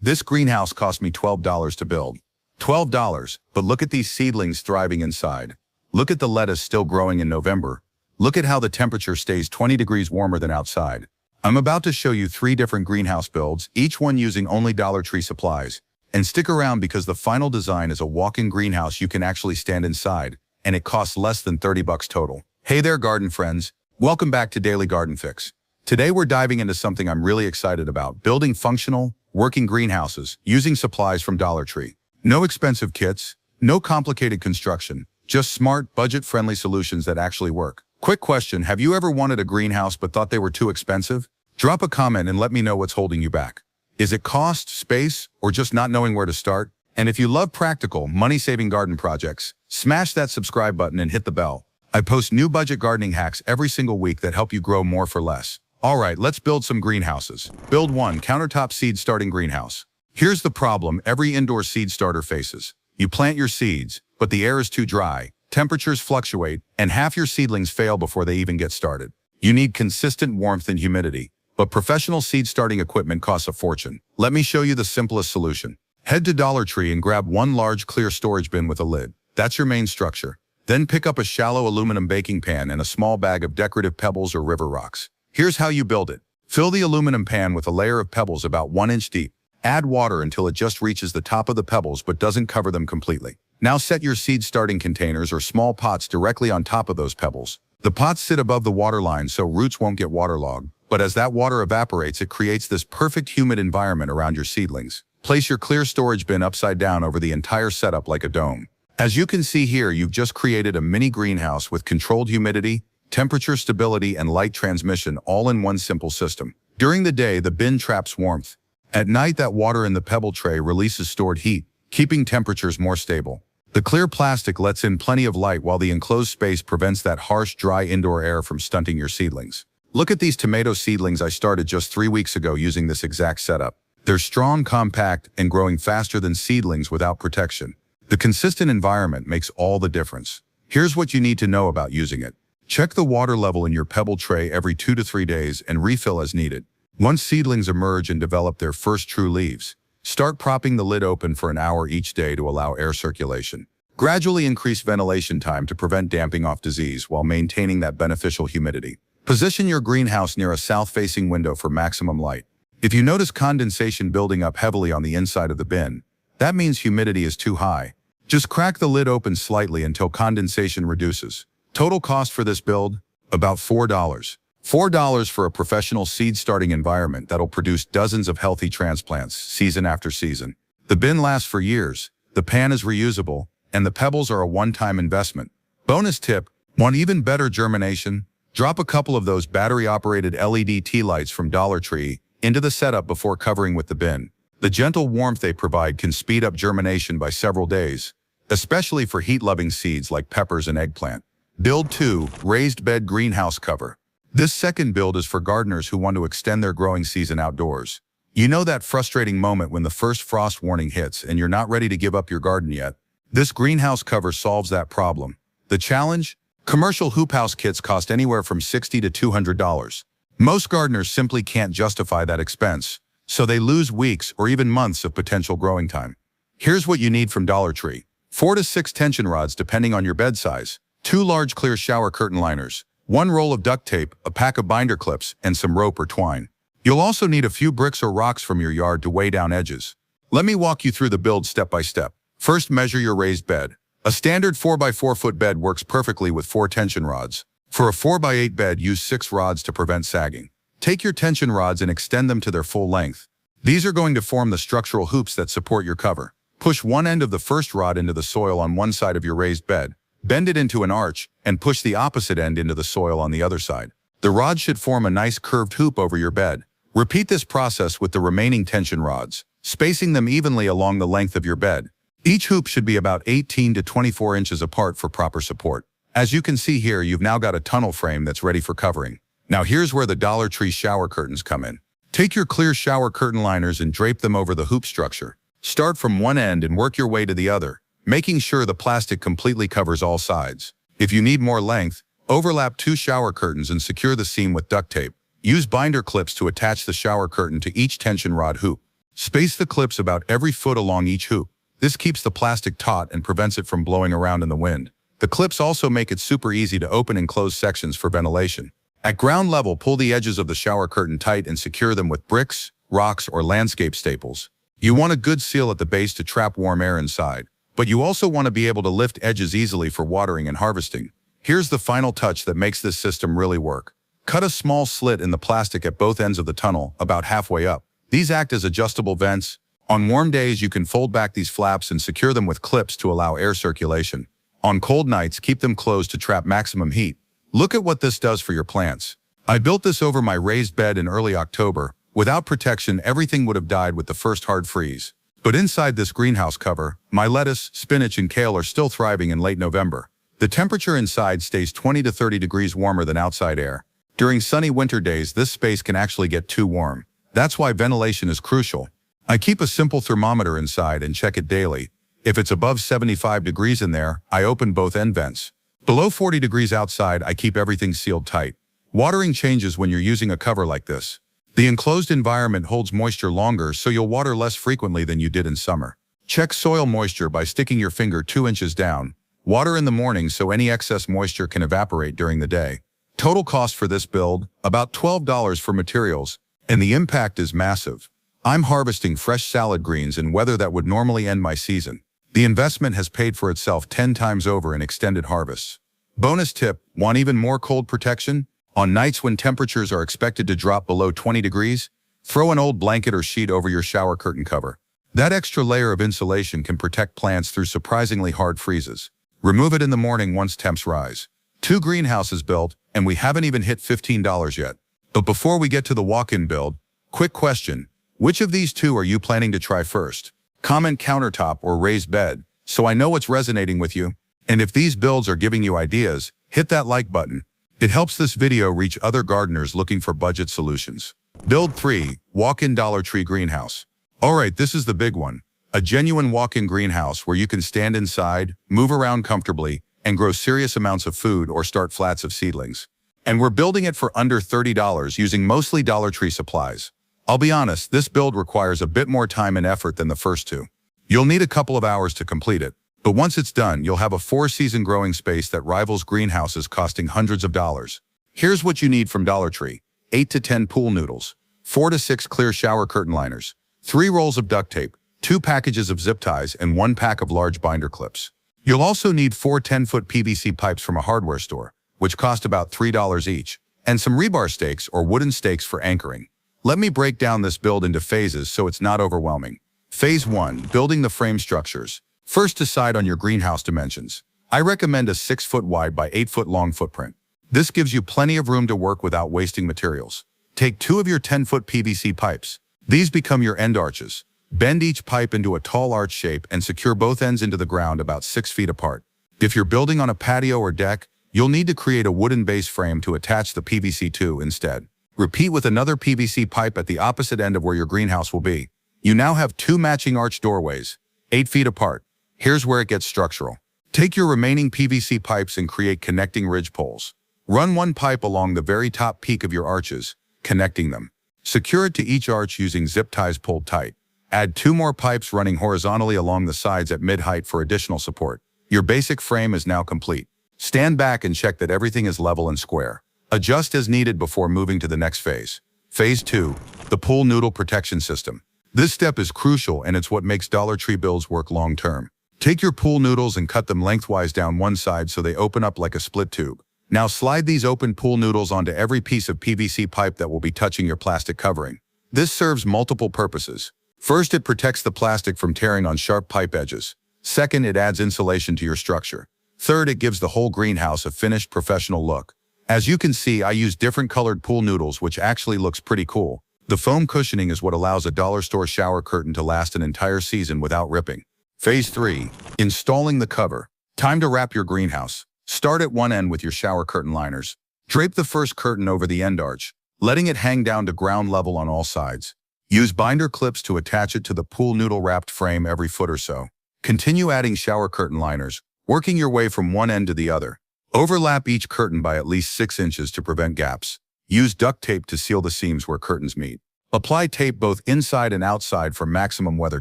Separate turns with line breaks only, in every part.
This greenhouse cost me $12 to build. $12, but look at these seedlings thriving inside. Look at the lettuce still growing in November. Look at how the temperature stays 20 degrees warmer than outside. I'm about to show you 3 different greenhouse builds, each one using only Dollar Tree supplies. And stick around because the final design is a walk-in greenhouse you can actually stand inside, and it costs less than $30 total. Hey there, garden friends. Welcome back to Daily Garden Fix. Today we're diving into something I'm really excited about, building functional, working greenhouses using supplies from Dollar Tree. No expensive kits, no complicated construction, just smart, budget-friendly solutions that actually work. Quick question, have you ever wanted a greenhouse but thought they were too expensive? Drop a comment and let me know what's holding you back. Is it cost, space, or just not knowing where to start? And if you love practical, money-saving garden projects, smash that subscribe button and hit the bell. I post new budget gardening hacks every single week that help you grow more for less. All right, let's build some greenhouses. Build 1, Countertop Seed-Starting Greenhouse. Here's the problem every indoor seed starter faces. You plant your seeds, but the air is too dry, temperatures fluctuate, and half your seedlings fail before they even get started. You need consistent warmth and humidity, but professional seed starting equipment costs a fortune. Let me show you the simplest solution. Head to Dollar Tree and grab one large clear storage bin with a lid. That's your main structure. Then pick up a shallow aluminum baking pan and a small bag of decorative pebbles or river rocks. Here's how you build it. Fill the aluminum pan with a layer of pebbles about 1 inch deep. Add water until it just reaches the top of the pebbles but doesn't cover them completely. Now set your seed starting containers or small pots directly on top of those pebbles. The pots sit above the water line so roots won't get waterlogged, but as that water evaporates, it creates this perfect humid environment around your seedlings. Place your clear storage bin upside down over the entire setup like a dome. As you can see here, you've just created a mini greenhouse with controlled humidity, temperature stability, and light transmission all in one simple system. During the day, the bin traps warmth. At night, that water in the pebble tray releases stored heat, keeping temperatures more stable. The clear plastic lets in plenty of light while the enclosed space prevents that harsh, dry indoor air from stunting your seedlings. Look at these tomato seedlings I started just 3 weeks ago using this exact setup. They're strong, compact, and growing faster than seedlings without protection. The consistent environment makes all the difference. Here's what you need to know about using it. Check the water level in your pebble tray every 2 to 3 days and refill as needed. Once seedlings emerge and develop their first true leaves, start propping the lid open for an hour each day to allow air circulation. Gradually increase ventilation time to prevent damping off disease while maintaining that beneficial humidity. Position your greenhouse near a south-facing window for maximum light. If you notice condensation building up heavily on the inside of the bin, that means humidity is too high. Just crack the lid open slightly until condensation reduces. Total cost for this build? About $4. $4 for a professional seed-starting environment that'll produce dozens of healthy transplants season after season. The bin lasts for years, the pan is reusable, and the pebbles are a one-time investment. Bonus tip, want even better germination? Drop a couple of those battery-operated LED tea lights from Dollar Tree into the setup before covering with the bin. The gentle warmth they provide can speed up germination by several days, especially for heat-loving seeds like peppers and eggplant. Build 2, Raised Bed Greenhouse Cover. This second build is for gardeners who want to extend their growing season outdoors. You know that frustrating moment when the first frost warning hits and you're not ready to give up your garden yet? This greenhouse cover solves that problem. The challenge? Commercial hoop house kits cost anywhere from $60 to $200. Most gardeners simply can't justify that expense, so they lose weeks or even months of potential growing time. Here's what you need from Dollar Tree. 4 to 6 tension rods depending on your bed size, 2 large clear shower curtain liners, 1 roll of duct tape, a pack of binder clips, and some rope or twine. You'll also need a few bricks or rocks from your yard to weigh down edges. Let me walk you through the build step by step. First, measure your raised bed. A standard 4x4 foot bed works perfectly with 4 tension rods. For a 4x8 bed, use 6 rods to prevent sagging. Take your tension rods and extend them to their full length. These are going to form the structural hoops that support your cover. Push one end of the first rod into the soil on one side of your raised bed. Bend it into an arch, and push the opposite end into the soil on the other side. The rod should form a nice curved hoop over your bed. Repeat this process with the remaining tension rods, spacing them evenly along the length of your bed. Each hoop should be about 18 to 24 inches apart for proper support. As you can see here, you've now got a tunnel frame that's ready for covering. Now here's where the Dollar Tree shower curtains come in. Take your clear shower curtain liners and drape them over the hoop structure. Start from one end and work your way to the other, making sure the plastic completely covers all sides. If you need more length, overlap 2 shower curtains and secure the seam with duct tape. Use binder clips to attach the shower curtain to each tension rod hoop. Space the clips about every foot along each hoop. This keeps the plastic taut and prevents it from blowing around in the wind. The clips also make it super easy to open and close sections for ventilation. At ground level, pull the edges of the shower curtain tight and secure them with bricks, rocks, or landscape staples. You want a good seal at the base to trap warm air inside, but you also want to be able to lift edges easily for watering and harvesting. Here's the final touch that makes this system really work. Cut a small slit in the plastic at both ends of the tunnel, about halfway up. These act as adjustable vents. On warm days, you can fold back these flaps and secure them with clips to allow air circulation. On cold nights, keep them closed to trap maximum heat. Look at what this does for your plants. I built this over my raised bed in early October. Without protection, everything would have died with the first hard freeze. But inside this greenhouse cover, my lettuce, spinach, and kale are still thriving in late November. The temperature inside stays 20 to 30 degrees warmer than outside air. During sunny winter days, this space can actually get too warm. That's why ventilation is crucial. I keep a simple thermometer inside and check it daily. If it's above 75 degrees in there, I open both end vents. Below 40 degrees outside, I keep everything sealed tight. Watering changes when you're using a cover like this. The enclosed environment holds moisture longer, so you'll water less frequently than you did in summer. Check soil moisture by sticking your finger 2 inches down. Water in the morning so any excess moisture can evaporate during the day. Total cost for this build, about $12 for materials, and the impact is massive. I'm harvesting fresh salad greens in weather that would normally end my season. The investment has paid for itself 10 times over in extended harvests. Bonus tip, want even more cold protection? On nights when temperatures are expected to drop below 20 degrees, throw an old blanket or sheet over your shower curtain cover. That extra layer of insulation can protect plants through surprisingly hard freezes. Remove it in the morning once temps rise. 2 greenhouses built, and we haven't even hit $15 yet. But before we get to the walk-in build, quick question, which of these 2 are you planning to try first? Comment countertop or raised bed, so I know what's resonating with you. And if these builds are giving you ideas, hit that like button. It helps this video reach other gardeners looking for budget solutions. Build 3, Walk-in Dollar Tree Greenhouse. Alright, this is the big one. A genuine walk-in greenhouse where you can stand inside, move around comfortably, and grow serious amounts of food or start flats of seedlings. And we're building it for under $30 using mostly Dollar Tree supplies. I'll be honest, this build requires a bit more time and effort than the first 2. You'll need a couple of hours to complete it, but once it's done, you'll have a 4-season growing space that rivals greenhouses costing hundreds of dollars. Here's what you need from Dollar Tree: 8 to 10 pool noodles, 4 to 6 clear shower curtain liners, 3 rolls of duct tape, 2 packages of zip ties, and 1 pack of large binder clips. You'll also need 4 10-foot PVC pipes from a hardware store, which cost about $3 each, and some rebar stakes or wooden stakes for anchoring. Let me break down this build into phases so it's not overwhelming. Phase 1, building the frame structures. First, decide on your greenhouse dimensions. I recommend a 6-foot wide by 8-foot long footprint. This gives you plenty of room to work without wasting materials. Take 2 of your 10-foot PVC pipes. These become your end arches. Bend each pipe into a tall arch shape and secure both ends into the ground about 6 feet apart. If you're building on a patio or deck, you'll need to create a wooden base frame to attach the PVC to instead. Repeat with another PVC pipe at the opposite end of where your greenhouse will be. You now have 2 matching arch doorways, 8 feet apart. Here's where it gets structural. Take your remaining PVC pipes and create connecting ridge poles. Run 1 pipe along the very top peak of your arches, connecting them. Secure it to each arch using zip ties pulled tight. Add 2 more pipes running horizontally along the sides at mid-height for additional support. Your basic frame is now complete. Stand back and check that everything is level and square. Adjust as needed before moving to the next phase. Phase 2, the pool noodle protection system. This step is crucial, and it's what makes Dollar Tree builds work long-term. Take your pool noodles and cut them lengthwise down one side so they open up like a split tube. Now slide these open pool noodles onto every piece of PVC pipe that will be touching your plastic covering. This serves multiple purposes. First, it protects the plastic from tearing on sharp pipe edges. Second, it adds insulation to your structure. Third, it gives the whole greenhouse a finished professional look. As you can see, I use different colored pool noodles, which actually looks pretty cool. The foam cushioning is what allows a dollar store shower curtain to last an entire season without ripping. Phase 3, installing the cover. Time to wrap your greenhouse. Start at one end with your shower curtain liners. Drape the first curtain over the end arch, letting it hang down to ground level on all sides. Use binder clips to attach it to the pool noodle wrapped frame every foot or so. Continue adding shower curtain liners, working your way from one end to the other. Overlap each curtain by at least 6 inches to prevent gaps. Use duct tape to seal the seams where curtains meet. Apply tape both inside and outside for maximum weather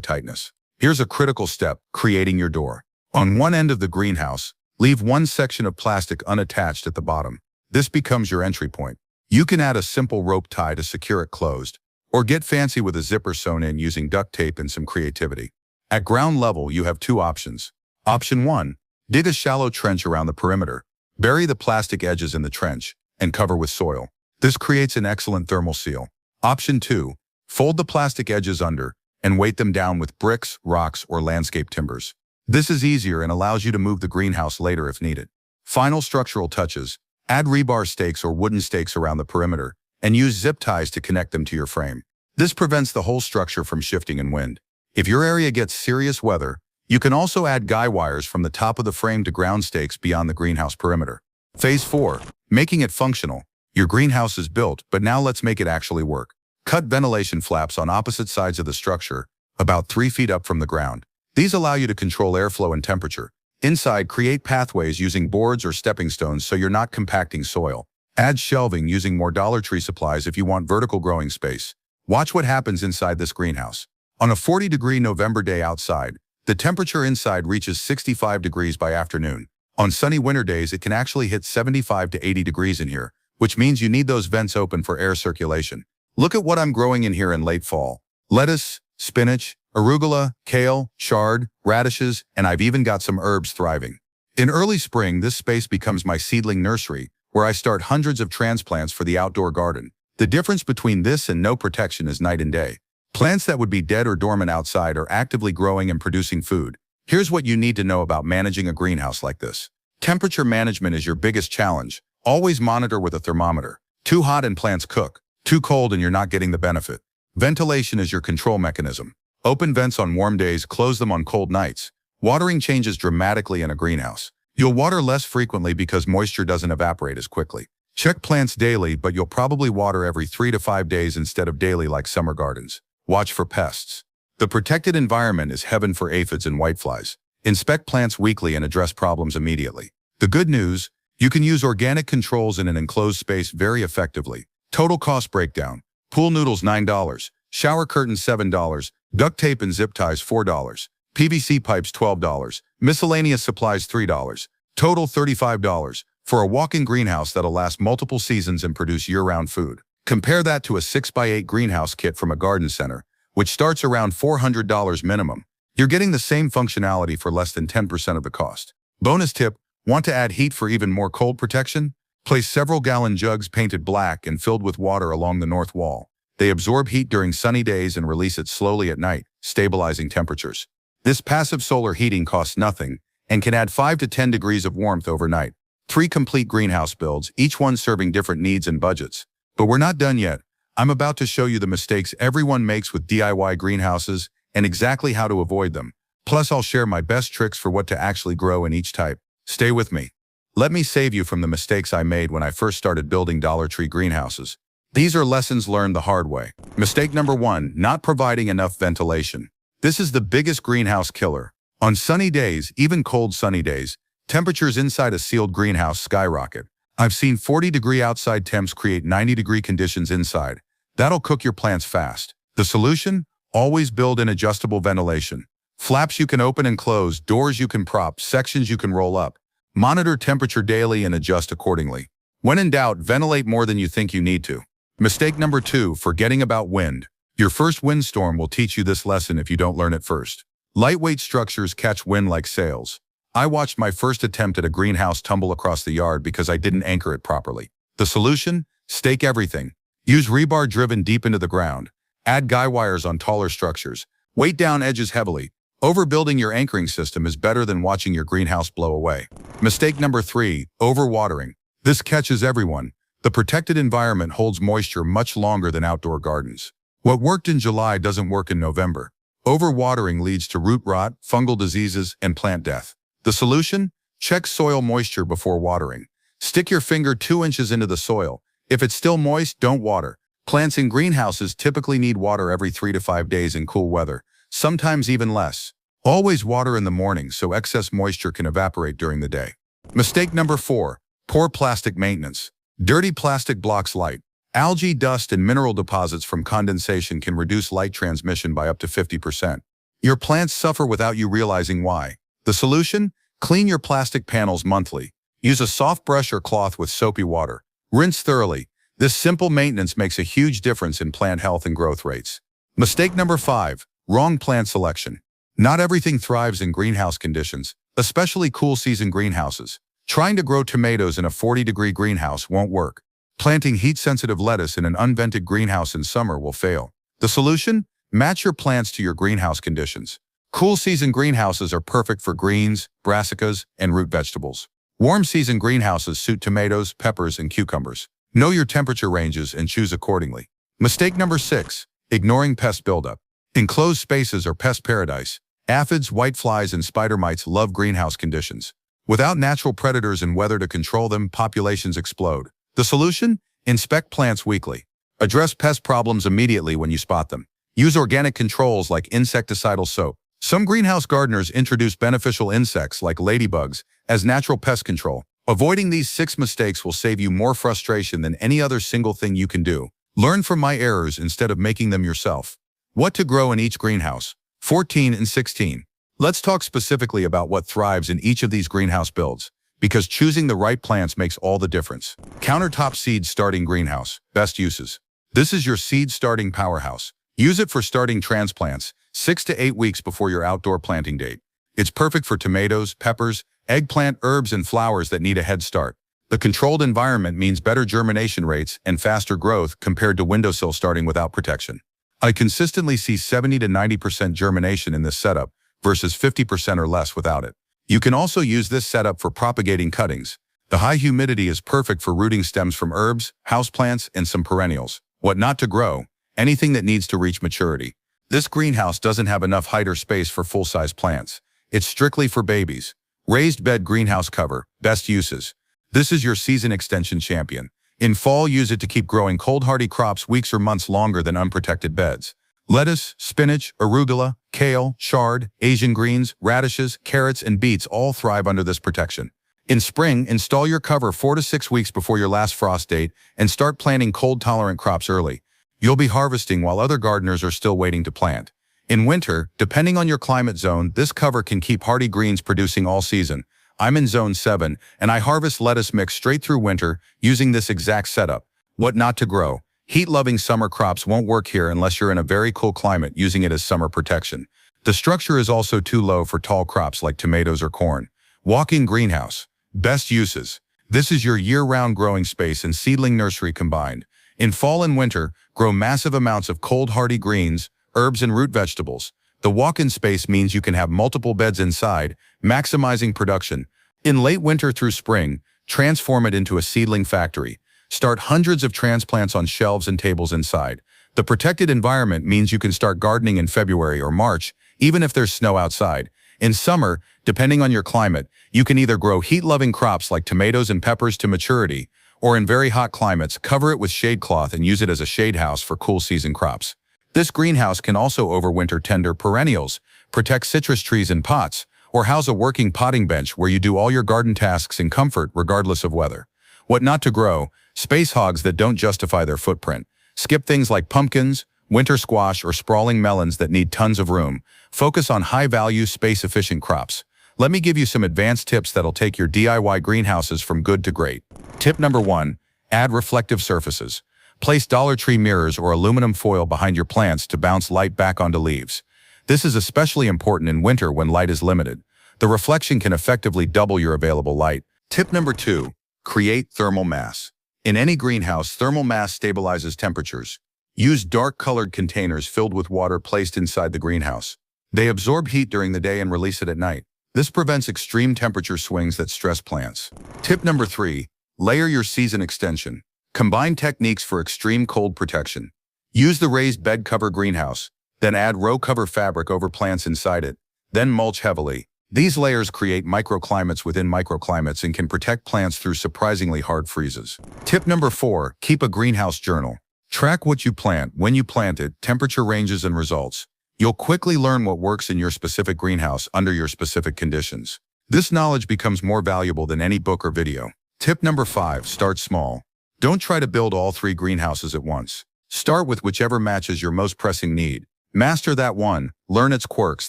tightness. Here's a critical step, creating your door. On one end of the greenhouse, leave one section of plastic unattached at the bottom. This becomes your entry point. You can add a simple rope tie to secure it closed, or get fancy with a zipper sewn in using duct tape and some creativity. At ground level, you have two options. Option 1. Dig a shallow trench around the perimeter. Bury the plastic edges in the trench and cover with soil. This creates an excellent thermal seal. Option 2. Fold the plastic edges under and weight them down with bricks, rocks, or landscape timbers. This is easier and allows you to move the greenhouse later if needed. Final structural touches. Add rebar stakes or wooden stakes around the perimeter and use zip ties to connect them to your frame. This prevents the whole structure from shifting in wind. If your area gets serious weather, you can also add guy wires from the top of the frame to ground stakes beyond the greenhouse perimeter. Phase 4. Making it functional. Your greenhouse is built, but now let's make it actually work. Cut ventilation flaps on opposite sides of the structure, about 3 feet up from the ground. These allow you to control airflow and temperature. Inside, create pathways using boards or stepping stones so you're not compacting soil. Add shelving using more Dollar Tree supplies if you want vertical growing space. Watch what happens inside this greenhouse. On a 40-degree November day outside, the temperature inside reaches 65 degrees by afternoon. On sunny winter days, it can actually hit 75 to 80 degrees in here, which means you need those vents open for air circulation. Look at what I'm growing in here in late fall. Lettuce, spinach, arugula, kale, chard, radishes, and I've even got some herbs thriving. In early spring, this space becomes my seedling nursery, where I start hundreds of transplants for the outdoor garden. The difference between this and no protection is night and day. Plants that would be dead or dormant outside are actively growing and producing food. Here's what you need to know about managing a greenhouse like this. Temperature management is your biggest challenge. Always monitor with a thermometer. Too hot and plants cook. Too cold and you're not getting the benefit. Ventilation is your control mechanism. Open vents on warm days, close them on cold nights. Watering changes dramatically in a greenhouse. You'll water less frequently because moisture doesn't evaporate as quickly. Check plants daily, but you'll probably water every 3 to 5 days instead of daily like summer gardens. Watch for pests. The protected environment is heaven for aphids and whiteflies. Inspect plants weekly and address problems immediately. The good news, you can use organic controls in an enclosed space very effectively. Total cost breakdown. Pool noodles $9, shower curtains $7, duct tape and zip ties $4, PVC pipes $12, miscellaneous supplies $3, total $35 for a walk-in greenhouse that'll last multiple seasons and produce year-round food. Compare that to a 6x8 greenhouse kit from a garden center, which starts around $400 minimum. You're getting the same functionality for less than 10% of the cost. Bonus tip, want to add heat for even more cold protection? Place several gallon jugs painted black and filled with water along the north wall. They absorb heat during sunny days and release it slowly at night, stabilizing temperatures. This passive solar heating costs nothing and can add 5 to 10 degrees of warmth overnight. 3 complete greenhouse builds, each one serving different needs and budgets. But we're not done yet. I'm about to show you the mistakes everyone makes with DIY greenhouses and exactly how to avoid them. Plus, I'll share my best tricks for what to actually grow in each type. Stay with me. Let me save you from the mistakes I made when I first started building Dollar Tree greenhouses. These are lessons learned the hard way. Mistake number 1, not providing enough ventilation. This is the biggest greenhouse killer. On sunny days, even cold sunny days, temperatures inside a sealed greenhouse skyrocket. I've seen 40-degree outside temps create 90-degree conditions inside. That'll cook your plants fast. The solution? Always build in adjustable ventilation. Flaps you can open and close, doors you can prop, sections you can roll up. Monitor temperature daily and adjust accordingly. When in doubt, ventilate more than you think you need to. Mistake number 2, forgetting about wind. Your first windstorm will teach you this lesson if you don't learn it first. Lightweight structures catch wind like sails. I watched my first attempt at a greenhouse tumble across the yard because I didn't anchor it properly. The solution? Stake everything. Use rebar driven deep into the ground. Add guy wires on taller structures. Weight down edges heavily. Overbuilding your anchoring system is better than watching your greenhouse blow away. Mistake number 3, overwatering. This catches everyone. The protected environment holds moisture much longer than outdoor gardens. What worked in July doesn't work in November. Overwatering leads to root rot, fungal diseases, and plant death. The solution? Check soil moisture before watering. Stick your finger 2 inches into the soil. If it's still moist, don't water. Plants in greenhouses typically need water every 3 to 5 days in cool weather, sometimes even less. Always water in the morning so excess moisture can evaporate during the day. Mistake number 4, poor plastic maintenance. Dirty plastic blocks light. Algae, dust, and mineral deposits from condensation can reduce light transmission by up to 50%. Your plants suffer without you realizing why. The solution? Clean your plastic panels monthly. Use a soft brush or cloth with soapy water. Rinse thoroughly. This simple maintenance makes a huge difference in plant health and growth rates. Mistake number 5. Wrong plant selection. Not everything thrives in greenhouse conditions, especially cool season greenhouses. Trying to grow tomatoes in a 40-degree greenhouse won't work. Planting heat-sensitive lettuce in an unvented greenhouse in summer will fail. The solution? Match your plants to your greenhouse conditions. Cool season greenhouses are perfect for greens, brassicas, and root vegetables. Warm season greenhouses suit tomatoes, peppers, and cucumbers. Know your temperature ranges and choose accordingly. Mistake number 6. Ignoring pest buildup. Enclosed spaces are pest paradise. Aphids, whiteflies, and spider mites love greenhouse conditions. Without natural predators and weather to control them, populations explode. The solution? Inspect plants weekly. Address pest problems immediately when you spot them. Use organic controls like insecticidal soap. Some greenhouse gardeners introduce beneficial insects like ladybugs as natural pest control. Avoiding these 6 mistakes will save you more frustration than any other single thing you can do. Learn from my errors instead of making them yourself. What to grow in each greenhouse. 14 and 16. Let's talk specifically about what thrives in each of these greenhouse builds, because choosing the right plants makes all the difference. Countertop Seed-Starting Greenhouse. Best uses. This is your seed-starting powerhouse. Use it for starting transplants 6 to 8 weeks before your outdoor planting date. It's perfect for tomatoes, peppers, eggplant, herbs, and flowers that need a head start. The controlled environment means better germination rates and faster growth compared to windowsill starting without protection. I consistently see 70 to 90% germination in this setup versus 50% or less without it. You can also use this setup for propagating cuttings. The high humidity is perfect for rooting stems from herbs, houseplants, and some perennials. What not to grow? Anything that needs to reach maturity. This greenhouse doesn't have enough height or space for full-size plants. It's strictly for babies. Raised bed greenhouse cover. Best uses. This is your season extension champion. In fall, use it to keep growing cold-hardy crops weeks or months longer than unprotected beds. Lettuce, spinach, arugula, kale, chard, Asian greens, radishes, carrots, and beets all thrive under this protection. In spring, install your cover 4 to 6 weeks before your last frost date and start planting cold-tolerant crops early. You'll be harvesting while other gardeners are still waiting to plant. In winter, depending on your climate zone, this cover can keep hardy greens producing all season. I'm in Zone 7, and I harvest lettuce mix straight through winter using this exact setup. What not to grow? Heat-loving summer crops won't work here unless you're in a very cool climate using it as summer protection. The structure is also too low for tall crops like tomatoes or corn. Walk-in greenhouse. Best uses. This is your year-round growing space and seedling nursery combined. In fall and winter, grow massive amounts of cold-hardy greens, herbs, and root vegetables. The walk-in space means you can have multiple beds inside, maximizing production. In late winter through spring, transform it into a seedling factory. Start hundreds of transplants on shelves and tables inside. The protected environment means you can start gardening in February or March, even if there's snow outside. In summer, depending on your climate, you can either grow heat-loving crops like tomatoes and peppers to maturity, or in very hot climates, cover it with shade cloth and use it as a shade house for cool season crops. This greenhouse can also overwinter tender perennials, protect citrus trees in pots, or house a working potting bench where you do all your garden tasks in comfort regardless of weather. What not to grow? Space hogs that don't justify their footprint. Skip things like pumpkins, winter squash, or sprawling melons that need tons of room. Focus on high-value, space-efficient crops. Let me give you some advanced tips that'll take your DIY greenhouses from good to great. Tip number 1. Add reflective surfaces. Place Dollar Tree mirrors or aluminum foil behind your plants to bounce light back onto leaves. This is especially important in winter when light is limited. The reflection can effectively double your available light. Tip number 2. Create thermal mass. In any greenhouse, thermal mass stabilizes temperatures. Use dark-colored containers filled with water placed inside the greenhouse. They absorb heat during the day and release it at night. This prevents extreme temperature swings that stress plants. Tip number 3. Layer your season extension. Combine techniques for extreme cold protection. Use the raised bed cover greenhouse, then add row cover fabric over plants inside it, then mulch heavily. These layers create microclimates within microclimates and can protect plants through surprisingly hard freezes. Tip number 4. Keep a greenhouse journal. Track what you plant, when you plant it, temperature ranges, and results. You'll quickly learn what works in your specific greenhouse under your specific conditions. This knowledge becomes more valuable than any book or video. Tip number 5. Start small. Don't try to build all 3 greenhouses at once. Start with whichever matches your most pressing need. Master that one, learn its quirks,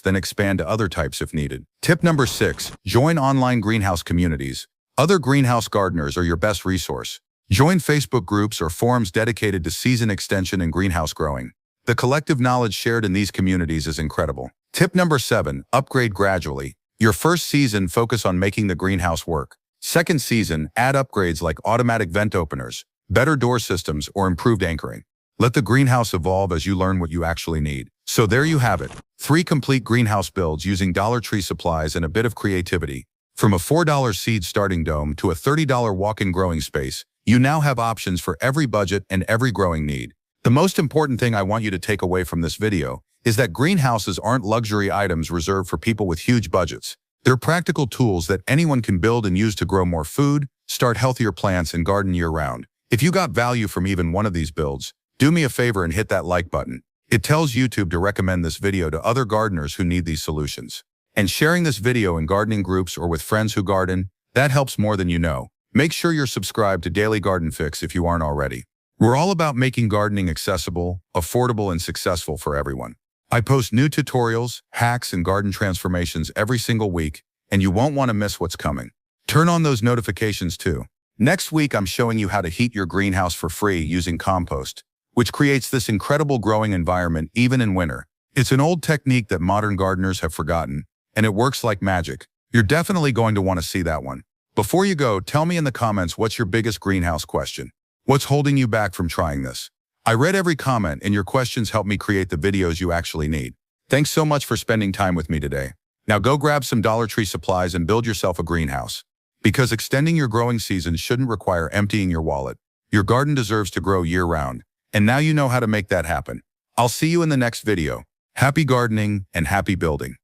then expand to other types if needed. Tip number 6, join online greenhouse communities. Other greenhouse gardeners are your best resource. Join Facebook groups or forums dedicated to season extension and greenhouse growing. The collective knowledge shared in these communities is incredible. Tip number 7, upgrade gradually. Your first season, focus on making the greenhouse work. Second season, add upgrades like automatic vent openers, better door systems, or improved anchoring. Let the greenhouse evolve as you learn what you actually need. So there you have it. 3 complete greenhouse builds using Dollar Tree supplies and a bit of creativity. From a $4 seed starting dome to a $30 walk-in growing space, you now have options for every budget and every growing need. The most important thing I want you to take away from this video is that greenhouses aren't luxury items reserved for people with huge budgets. They're practical tools that anyone can build and use to grow more food, start healthier plants, and garden year-round. If you got value from even one of these builds, do me a favor and hit that like button. It tells YouTube to recommend this video to other gardeners who need these solutions. And sharing this video in gardening groups or with friends who garden, that helps more than you know. Make sure you're subscribed to Daily Garden Fix if you aren't already. We're all about making gardening accessible, affordable, and successful for everyone. I post new tutorials, hacks, and garden transformations every single week, and you won't want to miss what's coming. Turn on those notifications too. Next week, I'm showing you how to heat your greenhouse for free using compost, which creates this incredible growing environment even in winter. It's an old technique that modern gardeners have forgotten, and it works like magic. You're definitely going to want to see that one. Before you go, tell me in the comments what's your biggest greenhouse question. What's holding you back from trying this? I read every comment, and your questions help me create the videos you actually need. Thanks so much for spending time with me today. Now go grab some Dollar Tree supplies and build yourself a greenhouse. Because extending your growing season shouldn't require emptying your wallet. Your garden deserves to grow year-round. And now you know how to make that happen. I'll see you in the next video. Happy gardening and happy building.